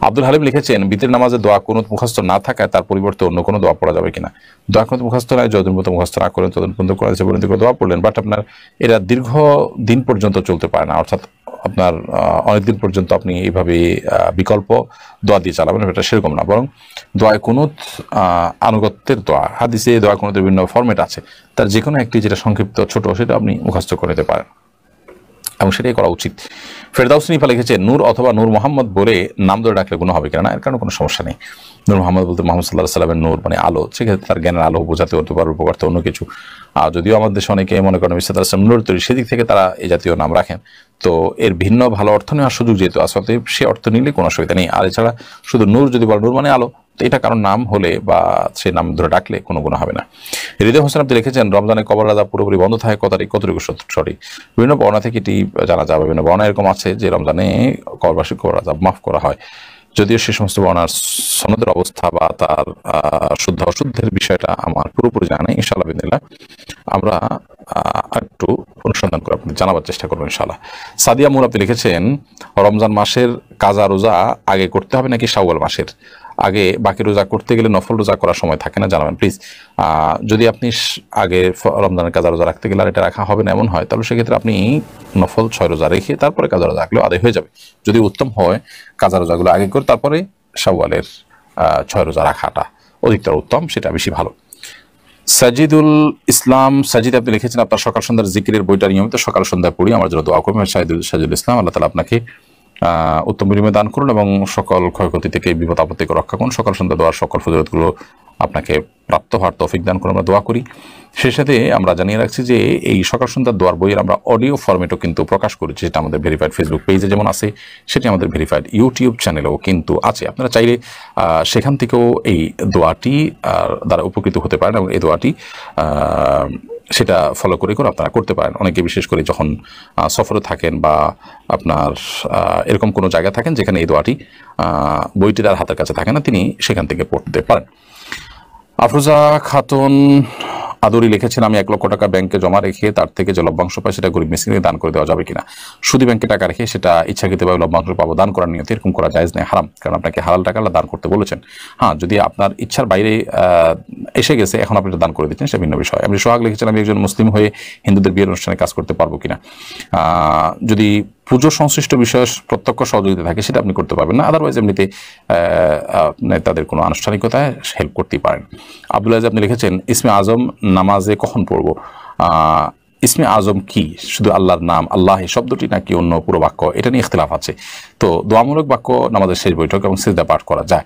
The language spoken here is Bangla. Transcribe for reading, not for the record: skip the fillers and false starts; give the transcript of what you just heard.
আব্দুল হালিম লিখেছেন, বিতের নামাজে দোয়া কুনুত মুখস্থ না থাকায় তার পরিবর্তে অন্য কোনো দোয়া পড়া যাবে কিনা? দোয়া কুনুত মুখস্থ নয়, যতদিন পর্যন্ত মুখস্থ না করেন ততদিন পর্যন্ত করা যাচ্ছে, পর্যন্ত দোয়া পড়লেন, বাট আপনার এরা দীর্ঘ দিন পর্যন্ত চলতে পারে না, অর্থাৎ আপনার অনেকদিন পর্যন্ত আপনি এইভাবে বিকল্প দোয়া দিয়ে চালাবেন, এটা সেরকম না। বরং দোয়া কুনুত আনুগত্যের দোয়া, হাদিসে দোয়া কুনুতের বিভিন্ন ফরম্যাট আছে, তার যে কোনো একটি যেটা সংক্ষিপ্ত ছোট সেটা আপনি মুখস্থ করে নিতে পারেন এবং সেটাই করা উচিত। ফেরদাউস নিপা লিখেছে, নূর অথবা নূর মোহাম্মদ বলে নাম ধরে ডাকলে গুনাহ হবে কিনা? না, এর কারণে কোনো সমস্যা নেই। নূর মোহাম্মদ বলতে মোহাম্মদ সাল্লাল্লাহু আলাইহি সাল্লামের নূর মানে আলো, সেক্ষেত্রে তার জ্ঞানের আলো বোঝাতে হতে পারে, উপকারতে অন্য কিছু। যদিও আমাদের দেশে অনেকে মনে করেন নূর তৈরি, সেদিক থেকে তারা এই জাতীয় নাম রাখেন, তো এর ভিন্ন ভালো অর্থ নেওয়ার সুযোগ যেহেতু আছে, অতএব সে অর্থ নিলে কোনো অসুবিধা নেই। আর এছাড়া শুধু নূর যদি বলে নূর মানে আলো, তো এটা কারণ নাম হলে বা সে নাম ধরে ডাকলে কোনো গুনাহ হবে না। হৃদয় হোসেন আপনি লিখেছেন, রমজানে কবর আযাব পুরোপুরি বন্ধ থাকে কতটুকু সঠিক? বিভিন্ন বর্ণনা থেকে এটি জানা যাবে। বিভিন্ন বর্ণনা এরকম আছে যে রমজানে কবরবাসীর কবর আযাব মাফ করা হয়, যদিও সে সমস্ত বর্ণনার সনদের অবস্থা বা তার শুদ্ধ অশুদ্ধের বিষয়টা আমার পুরোপুরি জানা নেই। ইনশাআল্লাহ বিদিনিল্লাহ আমরা একটু অনুসন্ধান করে আপনাদের জানাবার চেষ্টা করবো ইনশাআল্লাহ। সাদিয়া মুর আপনি লিখেছেন, রমজান মাসের কাজা রোজা আগে করতে হবে নাকি শাওয়াল মাসের আগে? বাকি রোজা করতে গেলে নফল রোজা করার সময় থাকে না, জানাবেন প্লিজ। যদি আপনি আগে রমজানের কাজা রোজা রাখতে গেলে আর এটা রাখা হবে না এমন হয়, তাহলে সেক্ষেত্রে আপনি নফল 6 রোজা রেখে তারপরে কাজা রোজা রাখলেও আদায় হয়ে যাবে। যদি উত্তম হয় কাজা রোজাগুলো আগে করে তারপরে শাওয়ালের 6 রোজা রাখাটা অধিকতর উত্তম, সেটা বেশি ভালো। সাজিদুল ইসলাম সাজিদ আপনি লিখেছেন, আপনার সকাল সন্ধ্যার জিকিরের বইটা নিয়মিত সকাল সন্ধ্যায় পড়ি, আমার জন্য দোয়া করবেন। সাজিদুল ইসলাম, আল্লাহ তাআলা আপনাকে উত্তম বিনিময় দান করুন এবং সকল ক্ষয়ক্ষতি থেকে বিপদ আপদ থেকে রক্ষা করুন। সকাল সন্ধ্যা দোয়ার সকল ফজিলতগুলো আপনাকে প্রাপ্ত হওয়ার তৌফিক দান করুন, আমরা দোয়া করি। সেই সাথে আমরা জানিয়ে রাখছি যে এই সকাল সন্ধ্যার দোয়ার বইয়ের আমরা অডিও ফরম্যাটও কিন্তু প্রকাশ করেছি, যেটা আমাদের ভেরিফাইড ফেসবুক পেজে যেমন আছে, সেটি আমাদের ভেরিফাইড ইউটিউব চ্যানেলেও কিন্তু আছে। আপনারা চাইলে সেখান থেকেও এই দোয়াটি দ্বারা উপকৃত হতে পারেন এবং এই দোয়াটি সেটা ফলো করে আপনারা করতে পারেন। অনেকে বিশেষ করে যখন সফরে থাকেন বা আপনার এরকম কোনো জায়গা থাকেন যেখানে এই দোয়াটি বইটি তার হাতের কাছে থাকে না, তিনি সেখান থেকে পড়তে পারেন। আফরোজা খাতুন আদরি লিখেছেন, আমি 1 লক্ষ টাকা ব্যাংকে জমা রেখে তার থেকে যে লভ্যাংশ পাই সেটা গরিব মিসকিনকে দান করে দেওয়া যাবে কিনা? শুধু ব্যাংকে টাকা রেখে সেটা ইচ্ছাকৃতভাবে লভ্যাংশ পাবো দান করার নিয়তে এরকম করা জায়েজ নেই, হারাম, কারণ আপনাকে হালাল টাকা দান করতে বলেছেন। হ্যাঁ, যদি আপনার ইচ্ছার বাইরে এসে গেছে এখন আপনি দান করে দিচ্ছেন, সে ভিন্ন বিষয়। আমি সোহাগ লিখেছেন, আমি একজন মুসলিম হয়ে হিন্দুদের বিয়ের অনুষ্ঠানে কাজ করতে পারবো কিনা? যদি পুজো সংশ্লিষ্ট বিষয়ে প্রত্যক্ষ সহযোগিতা থাকে সেটা আপনি করতে পারবেন না, আদারওয়াইজ এমনিতে তাদের কোনো আনুষ্ঠানিকতায় হেল্প করতেই পারেন। আব্দুল আজিজ আপনি লিখেছেন, ইসমে আজম নামাজে কখন পড়বো? ইসমে আজম কি শুধু আল্লাহর নাম আল্লাহ এই শব্দটি নাকি অন্য পুরো বাক্য, এটা নিয়ে ইখতিলাফ আছে। তো দোয়ামূলক বাক্য নামাজের শেষ বৈঠক এবং সিজদা পাঠ করা যায়।